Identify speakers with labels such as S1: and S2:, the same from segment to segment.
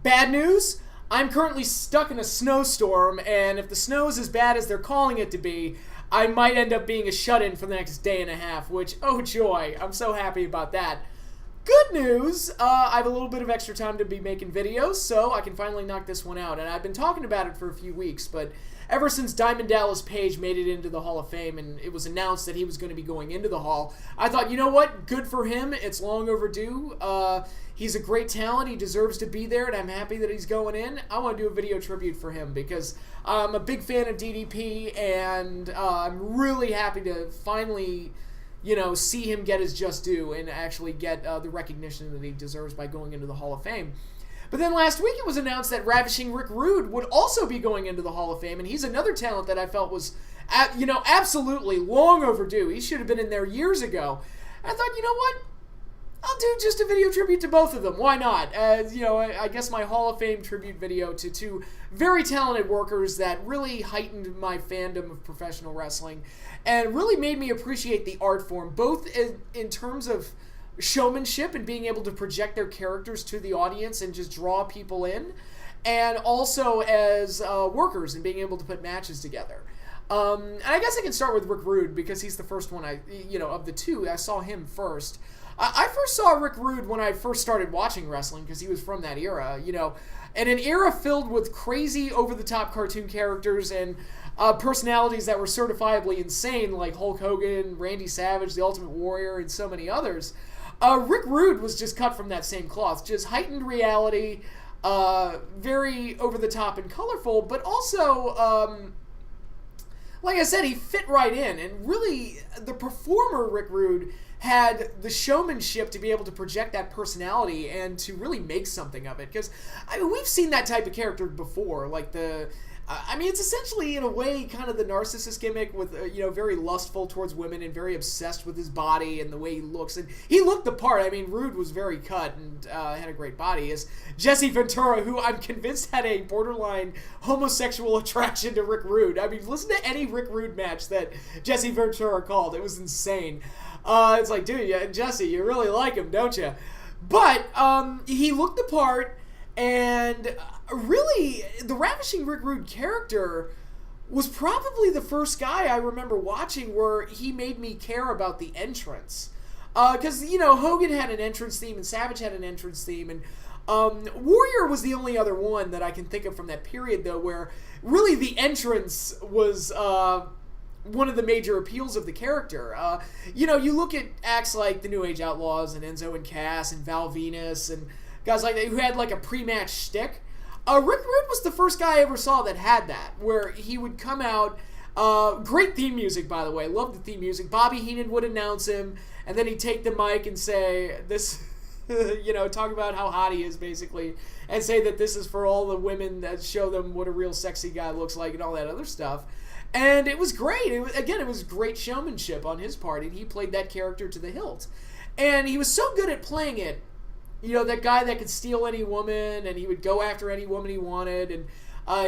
S1: Bad news, I'm currently stuck in a snowstorm, and if the snow is as bad as they're calling it to be, I might end up being a shut-in for the next day and a half, which, oh joy, I'm so happy about that. Good news, I have a little bit of extra time to be making videos, so I can finally knock this one out. And I've been talking about it for a few weeks, but ever since Diamond Dallas Page made it into the Hall of Fame and it was announced that he was going to be going into the Hall, I thought, you know what? Good for him. It's long overdue. He's a great talent. He deserves to be there, and I'm happy that he's going in. I want to do a video tribute for him because I'm a big fan of DDP, and I'm really happy to finally, see him get his just due and actually get the recognition that he deserves by going into the Hall of Fame. But then last week it was announced that Ravishing Rick Rude would also be going into the Hall of Fame, and he's another talent that I felt was, absolutely long overdue. He should have been in there years ago. And I thought, you know what? I'll do just a video tribute to both of them. Why not? I guess my Hall of Fame tribute video to two very talented workers that really heightened my fandom of professional wrestling and really made me appreciate the art form, both in terms of showmanship and being able to project their characters to the audience and just draw people in, and also as workers and being able to put matches together. And I guess I can start with Rick Rude because he's the first one of the two, I saw him first. I first saw Rick Rude when I first started watching wrestling because he was from that era, and an era filled with crazy over-the-top cartoon characters and personalities that were certifiably insane, like Hulk Hogan, Randy Savage, The Ultimate Warrior, and so many others. Rick Rude was just cut from that same cloth, just heightened reality, very over-the-top and colorful, but also, like I said, he fit right in, and really, the performer Rick Rude had the showmanship to be able to project that personality and to really make something of it. Because, we've seen that type of character before. Like it's essentially, in a way, kind of the narcissist gimmick with, very lustful towards women and very obsessed with his body and the way he looks. And he looked the part. Rude was very cut and had a great body. As Jesse Ventura, who I'm convinced had a borderline homosexual attraction to Rick Rude. Listen to any Rick Rude match that Jesse Ventura called. It was insane. It's like, dude, Jesse, you really like him, don't you? But he looked the part, and really, the Ravishing Rick Rude character was probably the first guy I remember watching where he made me care about the entrance. Because, Hogan had an entrance theme, and Savage had an entrance theme, and Warrior was the only other one that I can think of from that period, though, where really the entrance was one of the major appeals of the character. You look at acts like the New Age Outlaws and Enzo and Cass and Val Venus and guys like that who had like a pre-match shtick. Rick Rude was the first guy I ever saw that had that, where he would come out. Great theme music, by the way. Loved the theme music. Bobby Heenan would announce him, and then he'd take the mic and say this, talk about how hot he is, basically, and say that this is for all the women that show them what a real sexy guy looks like and all that other stuff. And it was great. It was great showmanship on his part, and he played that character to the hilt. And he was so good at playing it, that guy that could steal any woman, and he would go after any woman he wanted, and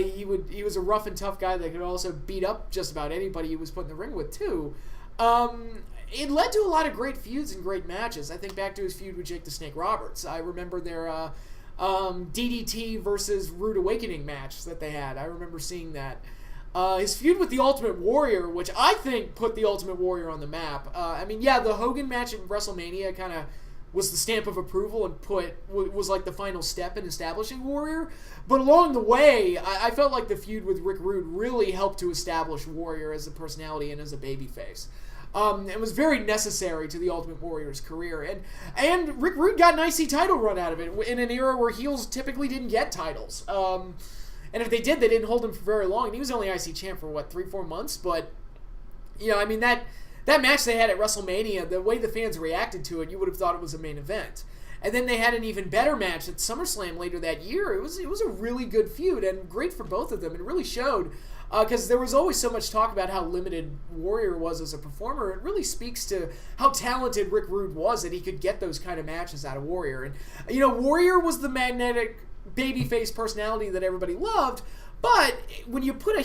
S1: he was a rough and tough guy that could also beat up just about anybody he was put in the ring with, too. It led to a lot of great feuds and great matches. I think back to his feud with Jake the Snake Roberts. I remember their DDT versus Rude Awakening match that they had. I remember seeing that. His feud with the Ultimate Warrior, which I think put the Ultimate Warrior on the map. The Hogan match at WrestleMania kind of was the stamp of approval and was like the final step in establishing Warrior. But along the way, I felt like the feud with Rick Rude really helped to establish Warrior as a personality and as a babyface. It was very necessary to the Ultimate Warrior's career. And Rick Rude got an IC title run out of it in an era where heels typically didn't get titles. And if they did, they didn't hold him for very long. And he was only IC champ for, 3-4 months? But, that match they had at WrestleMania, the way the fans reacted to it, you would have thought it was a main event. And then they had an even better match at SummerSlam later that year. It was a really good feud and great for both of them. It really showed, because there was always so much talk about how limited Warrior was as a performer. It really speaks to how talented Rick Rude was that he could get those kind of matches out of Warrior. And, Warrior was the magnetic babyface personality that everybody loved, but when you put a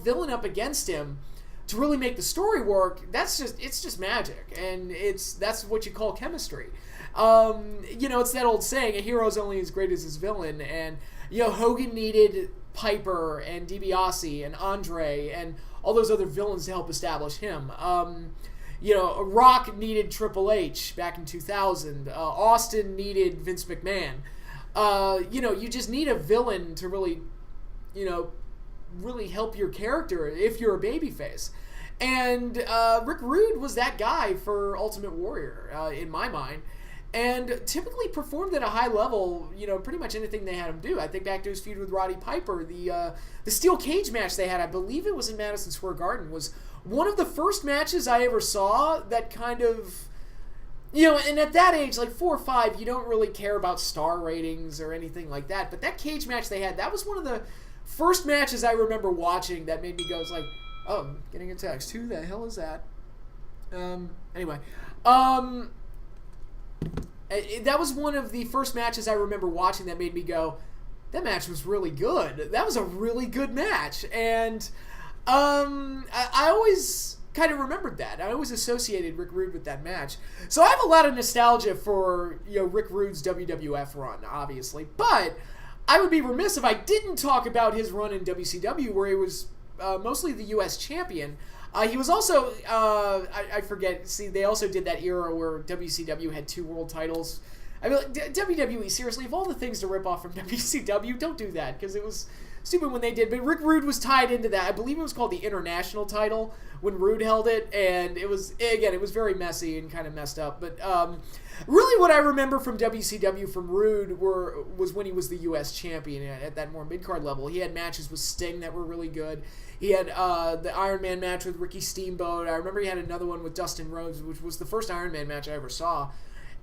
S1: villain up against him to really make the story work, it's just magic, and that's what you call chemistry. It's that old saying, a hero's only as great as his villain, and, Hogan needed Piper and DiBiase and Andre and all those other villains to help establish him. Rock needed Triple H back in 2000. Austin needed Vince McMahon. You just need a villain to really, really help your character if you're a babyface. And Rick Rude was that guy for Ultimate Warrior, in my mind. And typically performed at a high level, pretty much anything they had him do. I think back to his feud with Roddy Piper, the steel cage match they had, I believe it was in Madison Square Garden, was one of the first matches I ever saw that kind of, and at that age, like 4 or 5, you don't really care about star ratings or anything like that. But that cage match they had, that was one of the first matches I remember watching that made me go, it's like, oh, I'm getting a text. Who the hell is that? Anyway. That was one of the first matches I remember watching that made me go, that match was really good. That was a really good match. And I always kind of remembered that. I always associated Rick Rude with that match. So I have a lot of nostalgia for, Rick Rude's WWF run, obviously. But I would be remiss if I didn't talk about his run in WCW, where he was mostly the U.S. champion. He was also, I forget, see, they also did that era where WCW had 2 world titles. I mean, WWE, seriously, of all the things to rip off from WCW, don't do that, because it was stupid when they did. But Rick Rude was tied into that. I believe it was called the International title when Rude held it, and it was, again, it was very messy and kind of messed up. But really what I remember from WCW from Rude was when he was the U.S. champion at that more mid-card level. He had matches with Sting that were really good. He had the Iron Man match with Ricky Steamboat. I remember he had another one with Dustin Rhodes, which was the first Iron Man match I ever saw.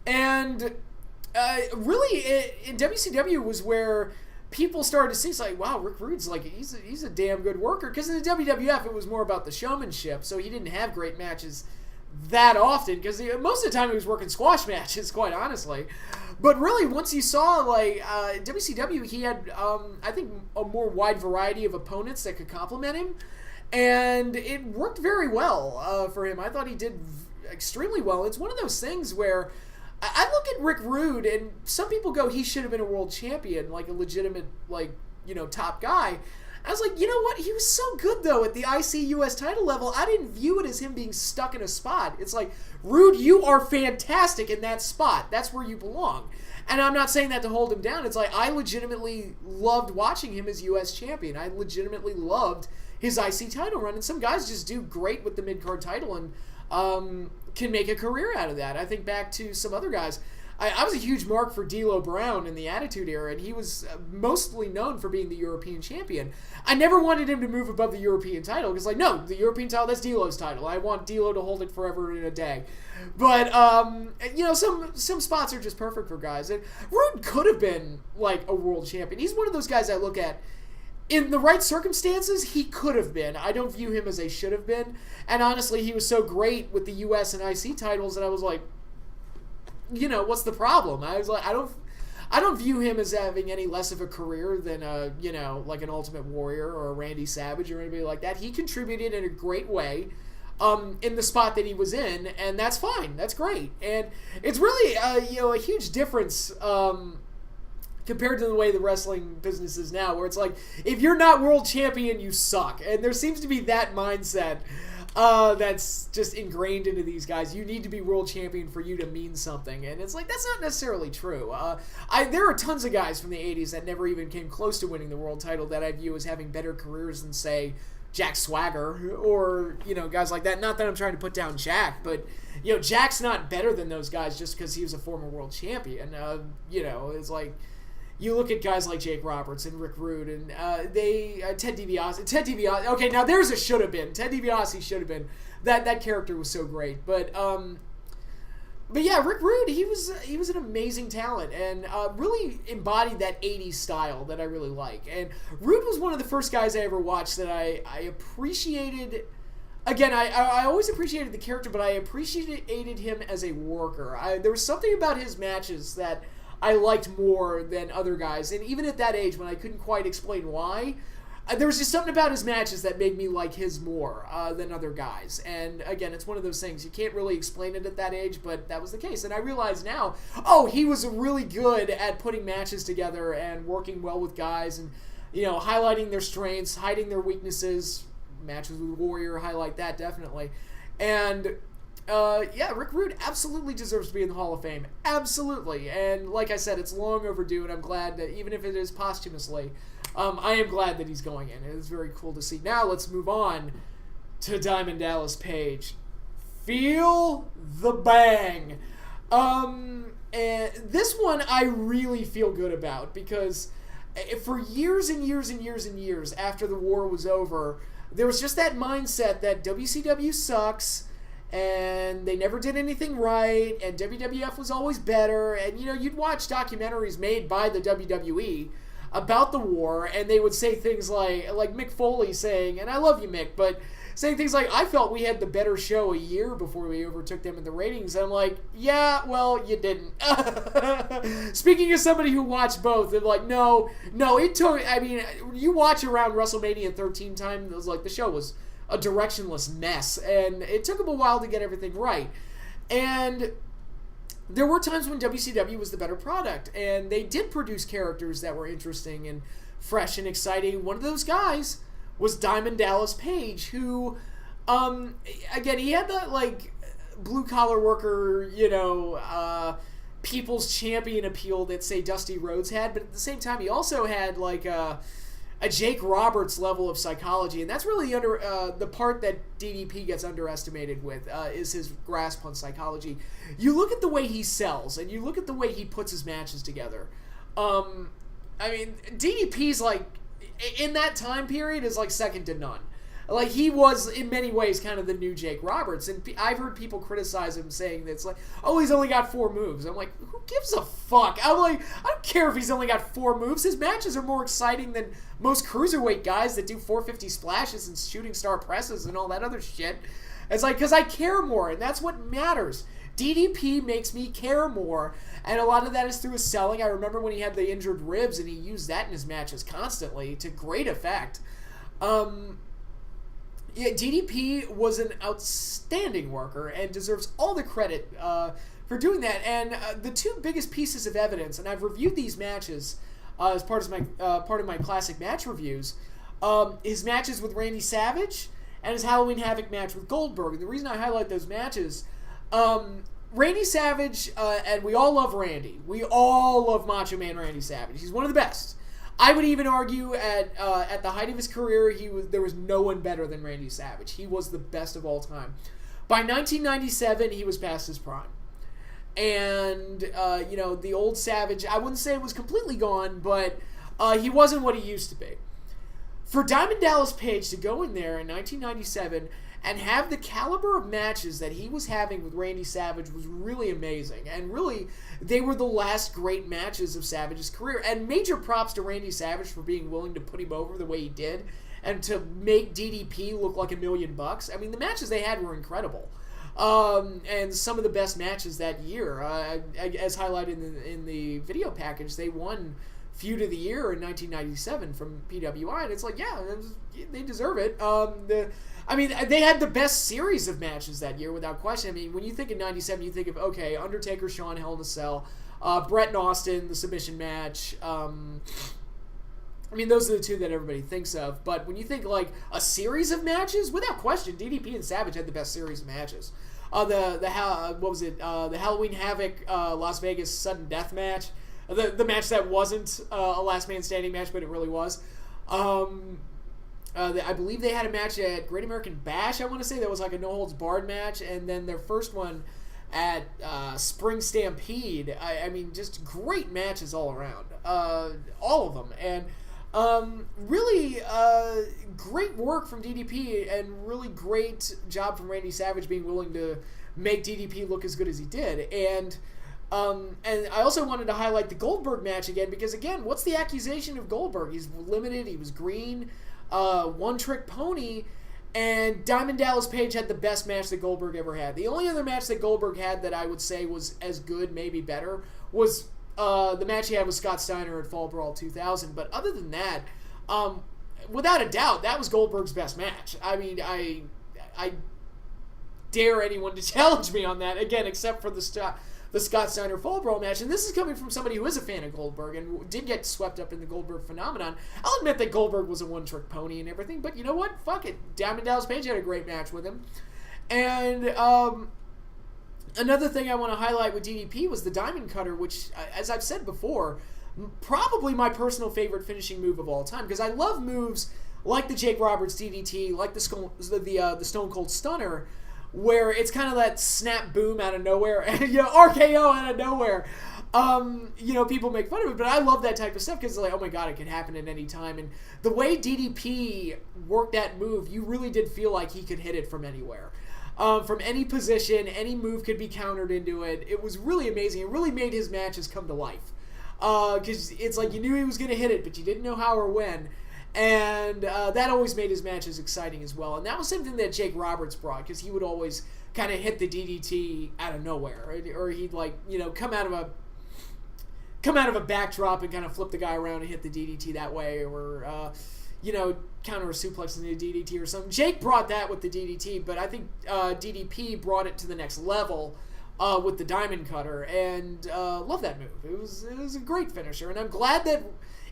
S1: And really, in WCW was where people started to see, it's like, wow, Rick Rude's like, he's a damn good worker. Because in the WWF, it was more about the showmanship, so he didn't have great matches that often, because most of the time he was working squash matches, quite honestly. But really, once you saw, like, WCW, he had, I think, a more wide variety of opponents that could complement him, and it worked very well for him. I thought he did extremely well. It's one of those things where I look at Rick Rude, and some people go, he should have been a world champion, like a legitimate, like, top guy. I was like, you know what? He was so good, though, at the IC US title level. I didn't view it as him being stuck in a spot. It's like, Rude, you are fantastic in that spot. That's where you belong. And I'm not saying that to hold him down. It's like, I legitimately loved watching him as US champion. I legitimately loved his IC title run. And some guys just do great with the mid-card title and can make a career out of that. I think back to some other guys. I was a huge mark for D'Lo Brown in the Attitude Era, and he was mostly known for being the European champion. I never wanted him to move above the European title, because, like, no, the European title, that's D'Lo's title. I want D'Lo to hold it forever and a day. But, some spots are just perfect for guys. And Rude could have been, like, a world champion. He's one of those guys I look at, in the right circumstances, he could have been. I don't view him as a should have been. And honestly, he was so great with the US and IC titles that I was like, what's the problem? I was like, I don't view him as having any less of a career than like an Ultimate Warrior or a Randy Savage or anybody like that. He contributed in a great way in the spot that he was in, and that's fine. That's great. And it's really a huge difference compared to the way the wrestling business is now, where it's like, if you're not world champion, you suck. And there seems to be that mindset that's just ingrained into these guys. You need to be world champion for you to mean something. And it's like, that's not necessarily true. There are tons of guys from the 80s that never even came close to winning the world title that I view as having better careers than, say, Jack Swagger or, guys like that. Not that I'm trying to put down Jack, but, Jack's not better than those guys just because he was a former world champion. It's like, you look at guys like Jake Roberts and Rick Rude, and Ted DiBiase. Okay, now there's a should have been. Ted DiBiase should have been. That character was so great, but yeah, Rick Rude, he was an amazing talent and really embodied that '80s style that I really like. And Rude was one of the first guys I ever watched that I appreciated. Again, I always appreciated the character, but I appreciated him as a worker. There was something about his matches that I liked more than other guys, and even at that age when I couldn't quite explain why, there was just something about his matches that made me like his more than other guys. And again, it's one of those things, you can't really explain it at that age, but that was the case. And I realize now, he was really good at putting matches together and working well with guys and, highlighting their strengths, hiding their weaknesses. Matches with Warrior highlight that, definitely. And Rick Rude absolutely deserves to be in the Hall of Fame. Absolutely. And like I said, it's long overdue, and I'm glad that even if it is posthumously, I am glad that he's going in. It is very cool to see. Now let's move on to Diamond Dallas Page. Feel the bang. And this one I really feel good about because for years and years and years and years after the war was over, there was just that mindset that WCW sucks and they never did anything right and WWF was always better. And, you'd watch documentaries made by the WWE about the war, and they would say things like Mick Foley saying, and I love you, Mick, but saying things like, I felt we had the better show a year before we overtook them in the ratings. And I'm like, yeah, well, you didn't. Speaking as somebody who watched both, they're like, no, it took, you watch around WrestleMania 13 time, it was like the show was a directionless mess, and it took them a while to get everything right. And there were times when WCW was the better product, and they did produce characters that were interesting and fresh and exciting. One of those guys was Diamond Dallas Page, who, again, he had that, blue-collar worker, people's champion appeal that, say, Dusty Rhodes had, but at the same time, he also had, a Jake Roberts level of psychology, and that's really the part that DDP gets underestimated with, is his grasp on psychology. You look at the way he sells, and you look at the way he puts his matches together. DDP's, in that time period, is, second to none. He was, in many ways, kind of the new Jake Roberts, and I've heard people criticize him saying that it's he's only got 4 moves. I'm like, who gives a fuck? I'm like, I don't care if he's only got 4 moves. His matches are more exciting than most cruiserweight guys that do 450 splashes and shooting star presses and all that other shit. It's because I care more, and that's what matters. DDP makes me care more, and a lot of that is through his selling. I remember when he had the injured ribs, and he used that in his matches constantly to great effect. DDP was an outstanding worker and deserves all the credit for doing that. And the 2 biggest pieces of evidence, and I've reviewed these matches as part of my classic match reviews, his matches with Randy Savage and his Halloween Havoc match with Goldberg. And the reason I highlight those matches, Randy Savage, and we all love Randy. We all love Macho Man Randy Savage. He's one of the best. I would even argue at the height of his career, there was no one better than Randy Savage. He was the best of all time. By 1997, he was past his prime. And, the old Savage, I wouldn't say it was completely gone, but he wasn't what he used to be. For Diamond Dallas Page to go in there in 1997 and have the caliber of matches that he was having with Randy Savage was really amazing. And really, they were the last great matches of Savage's career. And major props to Randy Savage for being willing to put him over the way he did and to make DDP look like $1 million. I mean, the matches they had were incredible. And some of the best matches that year, as highlighted in the video package, they won Feud of the Year in 1997 from PWI, and it's they deserve it. They had the best series of matches that year, without question. I mean, when you think of 97, you think of, Undertaker, Shawn, Hell in a Cell, Brett and Austin, the submission match. Those are the 2 that everybody thinks of. But when you think, a series of matches, without question, DDP and Savage had the best series of matches. The Halloween Havoc Las Vegas Sudden Death match. The match that wasn't a last man standing match, but it really was. I believe they had a match at Great American Bash, I want to say, that was a no-holds-barred match, and then their first one at Spring Stampede. Just great matches all around. All of them. And really great work from DDP, and really great job from Randy Savage being willing to make DDP look as good as he did. And I also wanted to highlight the Goldberg match again, because again, what's the accusation of Goldberg? He's limited, he was green, one-trick pony, and Diamond Dallas Page had the best match that Goldberg ever had. The only other match that Goldberg had that I would say was as good, maybe better, was the match he had with Scott Steiner at Fall Brawl 2000. But other than that, without a doubt, that was Goldberg's best match. I mean, I dare anyone to challenge me on that, again, except for the Scott Steiner Fall Brawl match. And this is coming from somebody who is a fan of Goldberg and did get swept up in the Goldberg phenomenon. I'll admit that Goldberg was a one-trick pony and everything, but you know what? Fuck it. Diamond Dallas Page had a great match with him. And another thing I want to highlight with DDP was the Diamond Cutter, which, as I've said before, probably my personal favorite finishing move of all time, because I love moves like the Jake Roberts DDT, like the Stone Cold Stunner, where it's kind of that snap boom out of nowhere, and RKO out of nowhere. People make fun of it, but I love that type of stuff because it's like, oh my god, it can happen at any time. And the way DDP worked that move, you really did feel like he could hit it from anywhere. From any position, any move could be countered into it. It was really amazing. It really made his matches come to life. Because it's like you knew he was going to hit it, but you didn't know how or when. And that always made his matches exciting as well. And that was something that Jake Roberts brought, because he would always kind of hit the DDT out of nowhere, right? Or he'd come out of a backdrop and kind of flip the guy around and hit the DDT that way, or counter a suplex in the DDT or something. Jake brought that with the DDT, but I think DDP brought it to the next level with the Diamond Cutter, and love that move. It was a great finisher, and I'm glad that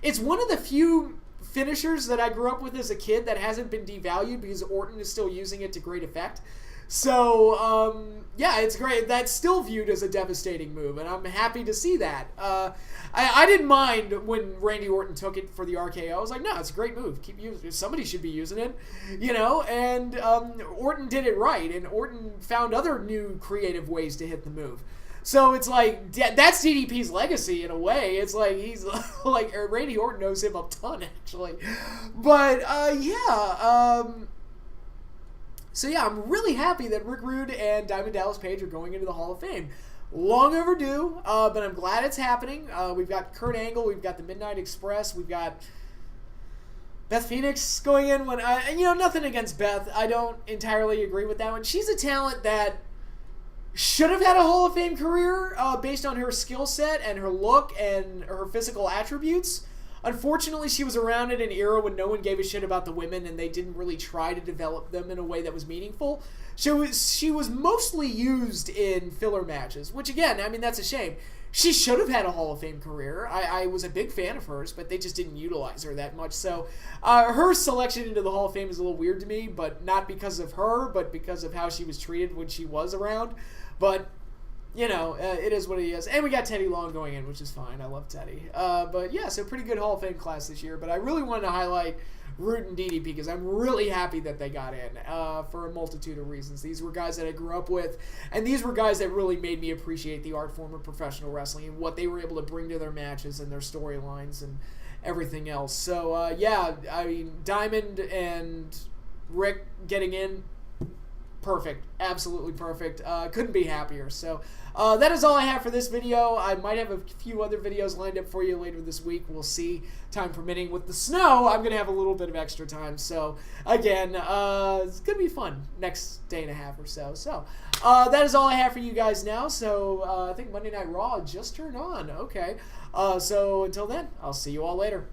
S1: it's one of the few finishers that I grew up with as a kid that hasn't been devalued, because Orton is still using it to great effect. So, it's great. That's still viewed as a devastating move, and I'm happy to see that. I didn't mind when Randy Orton took it for the RKO. I was like, no, it's a great move. Keep using it. Somebody should be using it, and Orton did it right, and Orton found other new creative ways to hit the move. So it's like, that's DDP's legacy in a way. It's like, he's like, Randy Orton knows him a ton, actually. But, So yeah, I'm really happy that Rick Rude and Diamond Dallas Page are going into the Hall of Fame. Long overdue, but I'm glad it's happening. We've got Kurt Angle, we've got the Midnight Express, we've got Beth Phoenix going in. Nothing against Beth. I don't entirely agree with that one. She's a talent that should have had a Hall of Fame career based on her skill set and her look and her physical attributes. Unfortunately, she was around in an era when no one gave a shit about the women, and they didn't really try to develop them in a way that was meaningful. She was mostly used in filler matches, which, again, I mean, that's a shame. She should have had a Hall of Fame career. I was a big fan of hers, but they just didn't utilize her that much. So her selection into the Hall of Fame is a little weird to me, but not because of her, but because of how she was treated when she was around. But it is what it is. And we got Teddy Long going in, which is fine. I love Teddy. So pretty good Hall of Fame class this year. But I really wanted to highlight Root and DDP because I'm really happy that they got in for a multitude of reasons. These were guys that I grew up with, and these were guys that really made me appreciate the art form of professional wrestling and what they were able to bring to their matches and their storylines and everything else. So, I mean, Diamond and Rick getting in, perfect. Absolutely perfect. Couldn't be happier. So that is all I have for this video. I might have a few other videos lined up for you later this week. We'll see, time permitting. With the snow, I'm going to have a little bit of extra time. So again, it's going to be fun next day and a half or so. So that is all I have for you guys now. So I think Monday Night Raw just turned on. Okay. So until then, I'll see you all later.